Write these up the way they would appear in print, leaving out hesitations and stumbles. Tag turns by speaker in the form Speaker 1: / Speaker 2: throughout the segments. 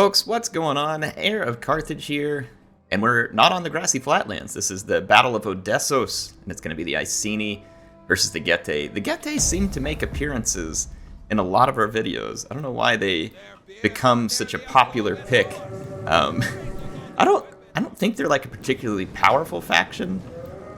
Speaker 1: Folks, what's going on? HeirofCarthage here, and we're not on the grassy flatlands. This is the Battle of Odessos, and it's going to be the Iceni versus the Getae. The Getae seem to make appearances in a lot of our videos. I don't know why they become such a popular pick. I don't think they're like a particularly powerful faction.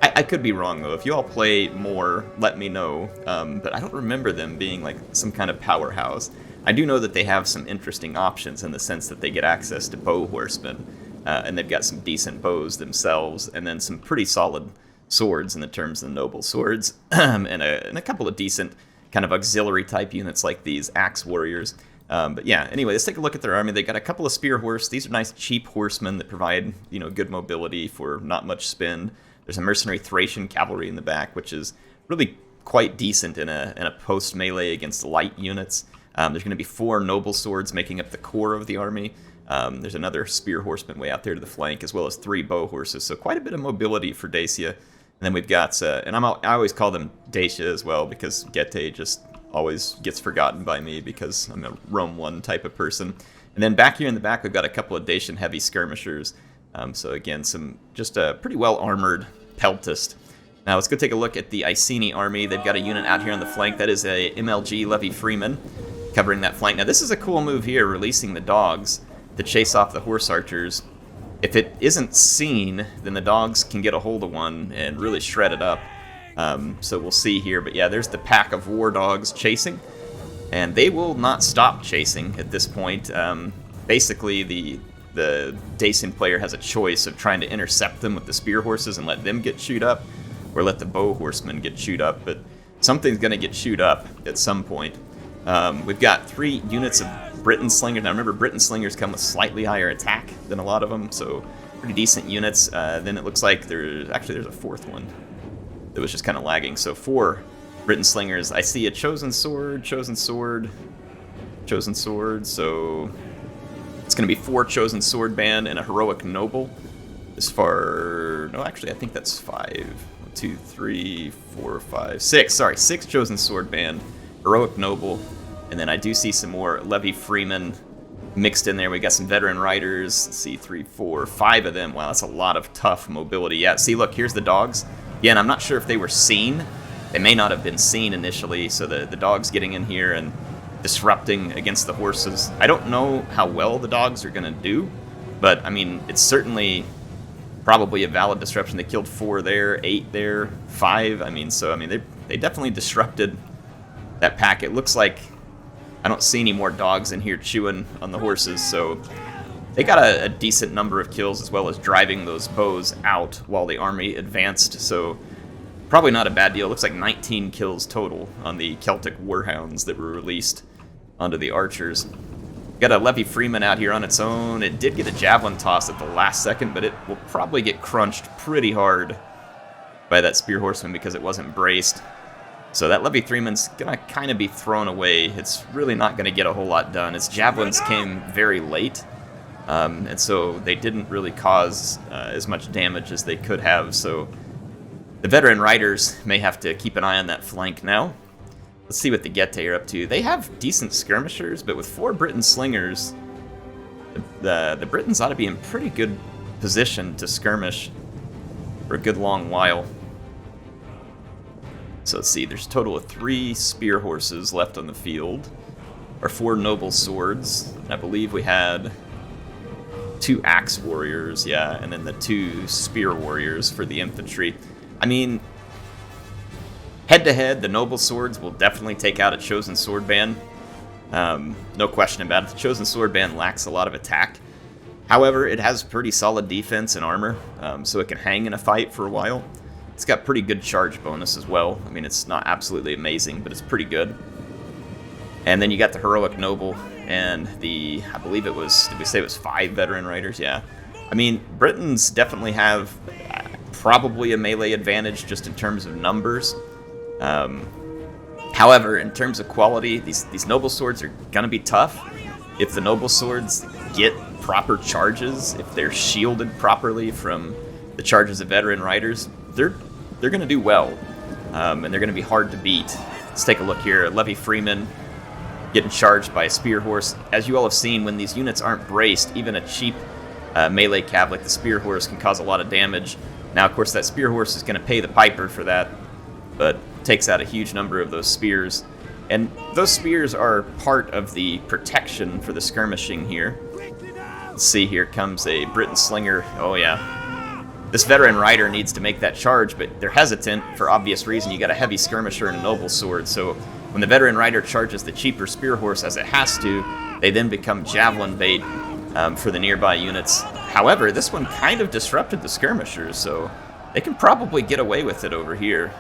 Speaker 1: I could be wrong though. If you all play more, let me know. But I don't remember them being like some kind of powerhouse. I do know that they have some interesting options in the sense that they get access to bow horsemen, and they've got some decent bows themselves, and then some pretty solid swords in the terms of the noble swords, and a couple of decent kind of auxiliary type units like these axe warriors. But yeah, anyway, let's take a look at their army. They got a couple of spear horse. These are nice cheap horsemen that provide, good mobility for not much spend. There's a mercenary Thracian cavalry in the back, which is really quite decent in a post melee against light units. There's going to be 4 noble swords making up the core of the army. There's another spear horseman way out there to the flank, as well as 3 bow horses. So quite a bit of mobility for Dacia. And then we've got, and I always call them Dacia as well, because Getae just always gets forgotten by me because I'm a Rome 1 type of person. And then back here in the back, we've got a couple of Dacian heavy skirmishers. So again, some just a pretty well armored peltist. Now let's go take a look at the Iceni army. They've got a unit out here on the flank. That is a MLG Levy Freeman covering that flank. Now this is a cool move here, releasing the dogs to chase off the horse archers. If it isn't seen, then the dogs can get a hold of one and really shred it up. So we'll see here. But yeah, there's the pack of war dogs chasing, and they will not stop chasing at this point. Basically, the Dacian player has a choice of trying to intercept them with the spear horses and let them get chewed up, or let the bow horsemen get chewed up. But something's going to get chewed up at some point. We've got 3 units of Briton Slingers. Now remember, Briton Slingers come with slightly higher attack than a lot of them, so pretty decent units. Then it looks like there's a 4th one that was just kind of lagging. So 4 Briton Slingers. I see a Chosen Sword, Chosen Sword, Chosen Sword. So it's going to be 4 Chosen Sword Band and a Heroic Noble. No, actually, I think that's 5. 1, 2, 3, 4, 5, 6. Sorry, 6 Chosen Sword Band, Heroic Noble, and then I do see some more Levy Freeman mixed in there. We got some veteran riders. Let's see, 3, 4, 5 of them. Wow, that's a lot of tough mobility. Yeah, see, look, here's the dogs. Again, I'm not sure if they were seen. They may not have been seen initially, so the dogs getting in here and disrupting against the horses. I don't know how well the dogs are going to do, but, I mean, it's certainly probably a valid disruption. They killed 4 there, 8 there, 5. I mean, they definitely disrupted that pack. It looks like I don't see any more dogs in here chewing on the horses, so they got a decent number of kills, as well as driving those bows out while the army advanced, so probably not a bad deal. It looks like 19 kills total on the Celtic Warhounds that were released onto the archers. Got a Levy Freeman out here on its own. It did get a javelin toss at the last second, but it will probably get crunched pretty hard by that spear horseman because it wasn't braced. So that Levy Freeman's going to kind of be thrown away. It's really not going to get a whole lot done. Its javelins came very late, and so they didn't really cause as much damage as they could have. So the veteran riders may have to keep an eye on that flank now. Let's see what the Getae are up to. They have decent skirmishers, but with 4 Briton Slingers, the Britons ought to be in pretty good position to skirmish for a good long while. So let's see, there's a total of 3 spear horses left on the field, or 4 noble swords. I believe we had 2 axe warriors, yeah, and then the 2 spear warriors for the infantry. I mean, head-to-head, the noble swords will definitely take out a Chosen Sword Band. No question about it. The Chosen Sword Band lacks a lot of attack. However, it has pretty solid defense and armor, so it can hang in a fight for a while. It's got pretty good charge bonus as well. I mean, it's not absolutely amazing, but it's pretty good. And then you got the Heroic Noble and I believe it was, did we say it was 5 veteran riders? Yeah. I mean, Britons definitely have probably a melee advantage just in terms of numbers. However, in terms of quality, these noble swords are going to be tough. If the noble swords get proper charges, if they're shielded properly from the charges of veteran riders, they're going to do well, and they're going to be hard to beat. Let's take a look here. Levy Freeman getting charged by a spear horse. As you all have seen, when these units aren't braced, even a cheap melee cav like the spear horse can cause a lot of damage. Now, of course, that spear horse is going to pay the piper for that, but takes out a huge number of those spears. And those spears are part of the protection for the skirmishing here. Let's see, here comes a Briton Slinger. Oh, yeah. This veteran rider needs to make that charge, but they're hesitant for obvious reason. You got a heavy skirmisher and a noble sword, so when the veteran rider charges the cheaper spear horse as it has to, they then become javelin bait for the nearby units. However, this one kind of disrupted the skirmishers, so they can probably get away with it over here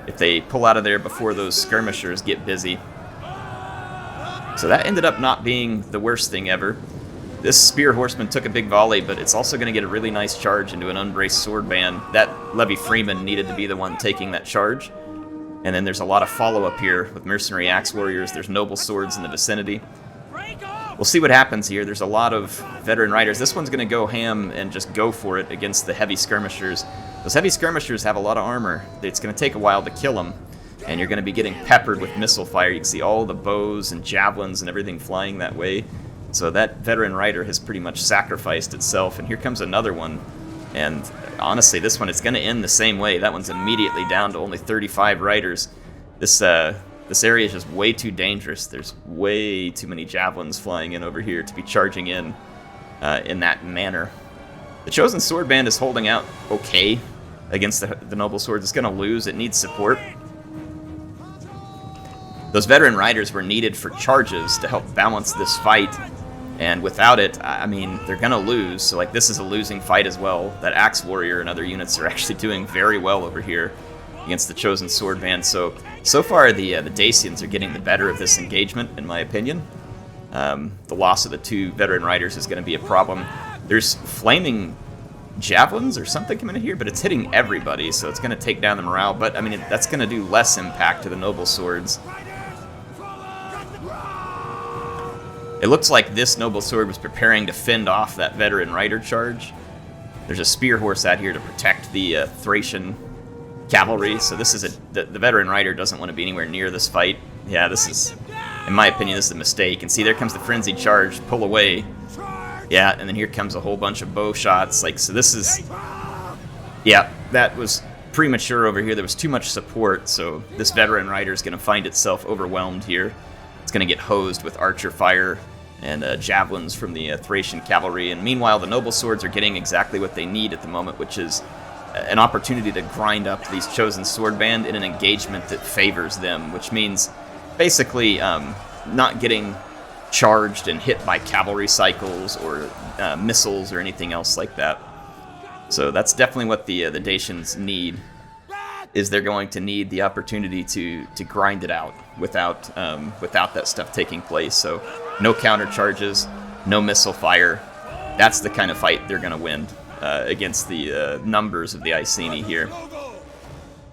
Speaker 1: if they pull out of there before those skirmishers get busy. So that ended up not being the worst thing ever. This spear horseman took a big volley, but it's also going to get a really nice charge into an unbraced sword band. That Levy Freeman needed to be the one taking that charge. And then there's a lot of follow-up here with mercenary axe warriors. There's noble swords in the vicinity. We'll see what happens here. There's a lot of veteran riders. This one's going to go ham and just go for it against the heavy skirmishers. Those heavy skirmishers have a lot of armor. It's going to take a while to kill them, and you're going to be getting peppered with missile fire. You can see all the bows and javelins and everything flying that way. So that veteran rider has pretty much sacrificed itself, and here comes another one. And honestly, this one, it's going to end the same way. That one's immediately down to only 35 riders. This area is just way too dangerous. There's way too many javelins flying in over here to be charging in that manner. The Chosen Sword Band is holding out okay against the Noble Swords. It's going to lose. It needs support. Those veteran riders were needed for charges to help balance this fight. And without it, I mean, they're going to lose. So, like, this is a losing fight as well. That Axe Warrior and other units are actually doing very well over here against the Chosen Sword Band. So far, the Dacians are getting the better of this engagement, in my opinion. The loss of the two veteran riders is going to be a problem. There's flaming javelins or something coming in here, but it's hitting everybody, so it's going to take down the morale. But, I mean, that's going to do less impact to the noble swords. It looks like this noble sword was preparing to fend off that veteran rider charge. There's a spear horse out here to protect the Thracian cavalry, so this is the veteran rider doesn't want to be anywhere near this fight. Yeah, this is, in my opinion, this is a mistake. And see, there comes the frenzied charge, pull away. Yeah, and then here comes a whole bunch of bow shots. Like, so this is, yeah, that was premature over here. There was too much support, so this veteran rider is going to find itself overwhelmed here. It's going to get hosed with archer fire and javelins from the Thracian cavalry. And meanwhile, the noble swords are getting exactly what they need at the moment, which is an opportunity to grind up these Chosen Sword Band in an engagement that favors them, which means basically not getting charged and hit by cavalry cycles or missiles or anything else like that. So that's definitely what the Dacians need. Is they're going to need the opportunity to grind it out without that stuff taking place. So no counter charges, no missile fire. That's the kind of fight they're going to win against the numbers of the Iceni here.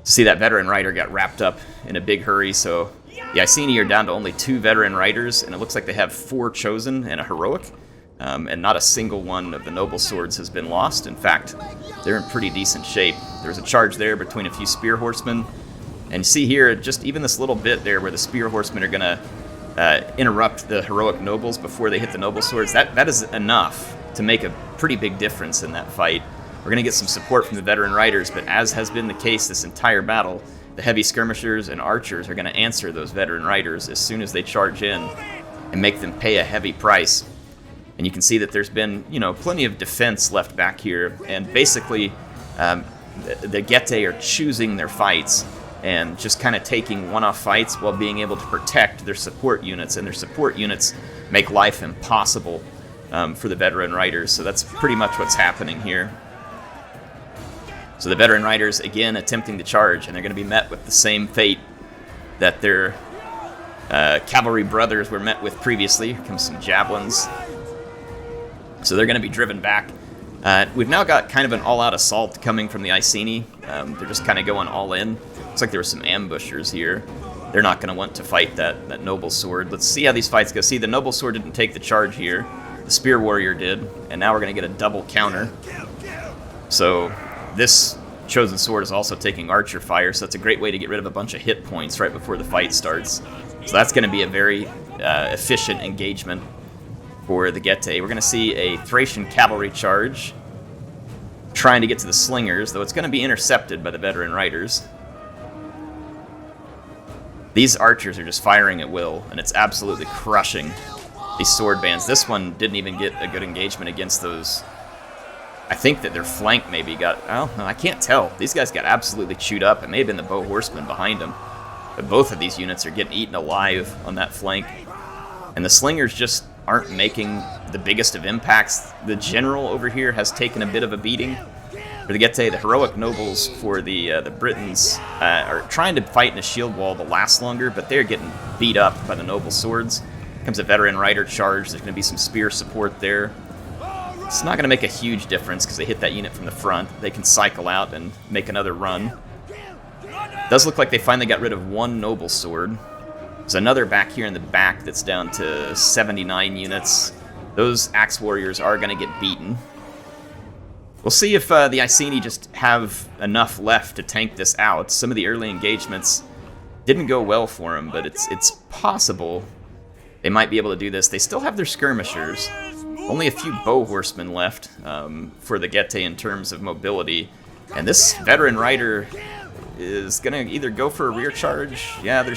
Speaker 1: See, that veteran rider got wrapped up in a big hurry, so the Iceni are down to only 2 veteran riders, and it looks like they have 4 chosen and a heroic. And not a single one of the noble swords has been lost. In fact, they're in pretty decent shape. There's a charge there between a few spear horsemen. And you see here, just even this little bit there where the spear horsemen are going to interrupt the heroic nobles before they hit the noble swords, that is enough to make a pretty big difference in that fight. We're going to get some support from the veteran riders, but as has been the case this entire battle, the heavy skirmishers and archers are going to answer those veteran riders as soon as they charge in and make them pay a heavy price. And you can see that there's been, plenty of defense left back here, and basically the Getae are choosing their fights and just kind of taking one-off fights while being able to protect their support units, and their support units make life impossible for the veteran riders. So that's pretty much what's happening here. So the veteran riders, again, attempting to charge, and they're going to be met with the same fate that their cavalry brothers were met with previously. Here comes some javelins. So they're going to be driven back. We've now got kind of an all-out assault coming from the Iceni. They're just kind of going all in. Looks like there were some ambushers here. They're not going to want to fight that noble sword. Let's see how these fights go. See, the noble sword didn't take the charge here. The spear warrior did, and now we're going to get a double counter. So this chosen sword is also taking archer fire, so that's a great way to get rid of a bunch of hit points right before the fight starts. So that's going to be a very efficient engagement for the Getae. We're going to see a Thracian cavalry charge trying to get to the slingers, though it's going to be intercepted by the veteran riders. These archers are just firing at will, and it's absolutely crushing these sword bands. This one didn't even get a good engagement against those. I think that their flank maybe got... Oh, no, I can't tell. These guys got absolutely chewed up. It may have been the bow horsemen behind them. But both of these units are getting eaten alive on that flank. And the slingers just aren't making the biggest of impacts. The general over here has taken a bit of a beating. For the Getae, the heroic nobles for the Britons are trying to fight in a shield wall to last longer, but they're getting beat up by the noble swords. Comes a veteran rider charge. There's going to be some spear support there. It's not going to make a huge difference because they hit that unit from the front. They can cycle out and make another run. Does look like they finally got rid of one noble sword. There's another back here in the back that's down to 79 units. Those axe warriors are going to get beaten. We'll see if the Iceni just have enough left to tank this out. Some of the early engagements didn't go well for them, but it's possible they might be able to do this. They still have their skirmishers. Only a few bow horsemen left for the Getae in terms of mobility. And this veteran rider is going to either go for a rear charge. Yeah,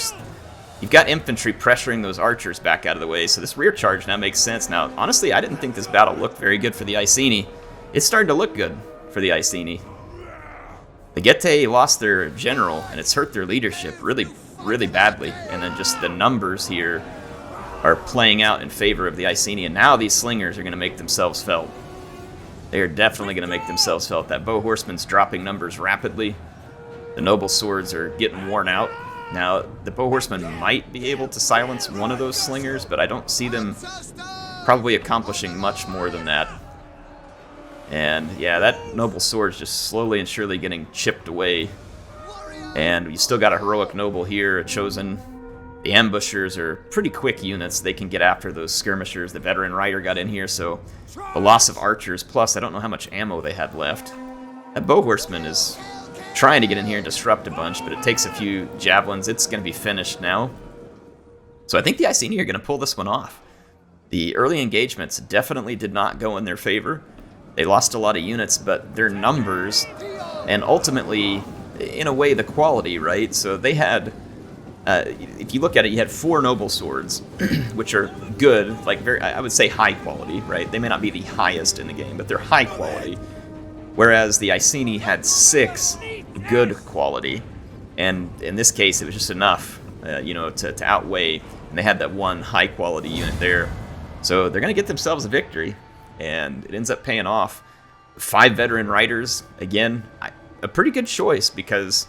Speaker 1: you've got infantry pressuring those archers back out of the way, so this rear charge now makes sense. Now, honestly, I didn't think this battle looked very good for the Iceni. It's starting to look good for the Iceni. The Getae lost their general, and it's hurt their leadership really, really badly. And then just the numbers here are playing out in favor of the Iceni, and now these slingers are going to make themselves felt. They are definitely going to make themselves felt. That bow horseman's dropping numbers rapidly. The noble swords are getting worn out. Now, the bow horseman might be able to silence one of those slingers, but I don't see them probably accomplishing much more than that. And yeah, that noble sword is just slowly and surely getting chipped away. And you still got a heroic noble here, a chosen. The ambushers are pretty quick units. They can get after those skirmishers. The veteran rider got in here, so the loss of archers, plus I don't know how much ammo they had left. That bow horseman is trying to get in here and disrupt a bunch, but it takes a few javelins. It's going to be finished now. So I think the Iceni are going to pull this one off. The early engagements definitely did not go in their favor. They lost a lot of units, but their numbers, and ultimately, in a way, the quality, right? So they had, if you look at it, you had 4 noble swords, which are good, like very, I would say high quality, right? They may not be the highest in the game, but they're high quality. Whereas the Iceni had 6 good quality, and in this case, it was just enough, to outweigh, and they had that one high quality unit there. So they're going to get themselves a victory. And it ends up paying off. 5 veteran riders, again, a pretty good choice because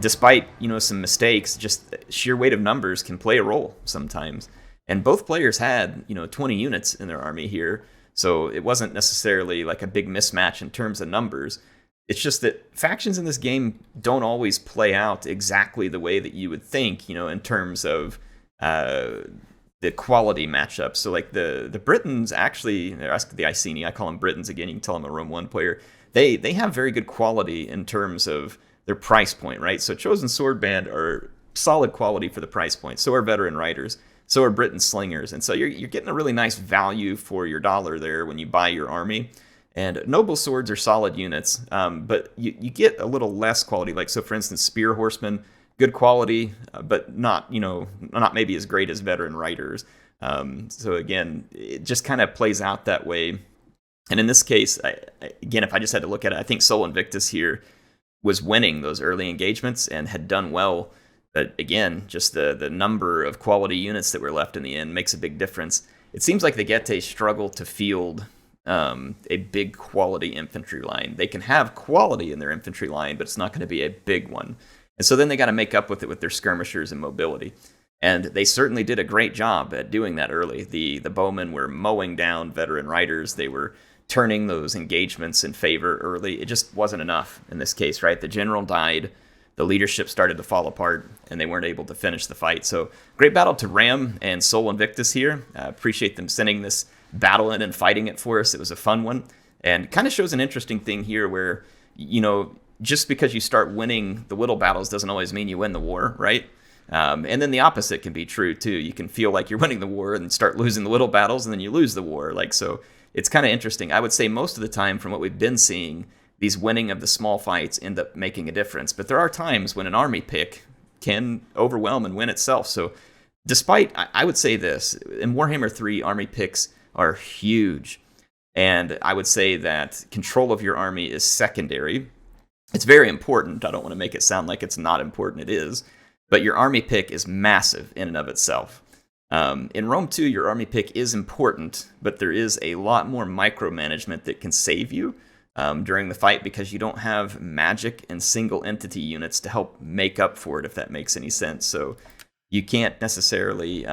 Speaker 1: despite, some mistakes, just sheer weight of numbers can play a role sometimes. And both players had, 20 units in their army here, so it wasn't necessarily like a big mismatch in terms of numbers. It's just that factions in this game don't always play out exactly the way that you would think, in terms of the quality matchup. So like the Britons actually, they're the Iceni, I call them Britons again, you can tell I'm a Rome 1 player, they have very good quality in terms of their price point, right? So Chosen Swordband are solid quality for the price point. So are veteran riders. So are Briton slingers. And so you're getting a really nice value for your dollar there when you buy your army. And noble swords are solid units, but you get a little less quality. Like, so for instance, spear horsemen, good quality, but not maybe as great as veteran riders. So again, it just kind of plays out that way. And in this case, again, if I just had to look at it, I think Sol Invictus here was winning those early engagements and had done well. But again, just the number of quality units that were left in the end makes a big difference. It seems like the Getae struggle to field a big quality infantry line. They can have quality in their infantry line, but it's not going to be a big one. And so then they got to make up with it with their skirmishers and mobility. And they certainly did a great job at doing that early. The bowmen were mowing down veteran riders. They were turning those engagements in favor early. It just wasn't enough in this case, right? The general died. The leadership started to fall apart, and they weren't able to finish the fight. So great battle to Ram and Sol Invictus here. Appreciate them sending this battle in and fighting it for us. It was a fun one. And kind of shows an interesting thing here where, just because you start winning the whittle battles doesn't always mean you win the war, right? And then the opposite can be true too. You can feel like you're winning the war and start losing the little battles, and then you lose the war. Like, so it's kind of interesting. I would say most of the time, from what we've been seeing, these winning of the small fights end up making a difference. But there are times when an army pick can overwhelm and win itself. So despite, I would say this, in Warhammer 3, army picks are huge. And I would say that control of your army is secondary. It's very important. I don't want to make it sound like it's not important. It is. But your army pick is massive in and of itself. In Rome 2, your army pick is important, but there is a lot more micromanagement that can save you during the fight, because you don't have magic and single entity units to help make up for it, if that makes any sense. So you can't necessarily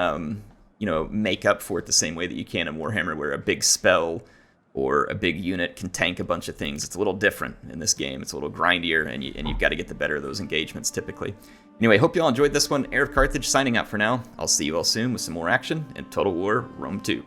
Speaker 1: make up for it the same way that you can in Warhammer, where a big spell or a big unit can tank a bunch of things. It's a little different in this game. It's a little grindier, and you've got to get the better of those engagements typically. Anyway, hope you all enjoyed this one. HeirofCarthage signing out for now. I'll see you all soon with some more action in Total War Rome 2.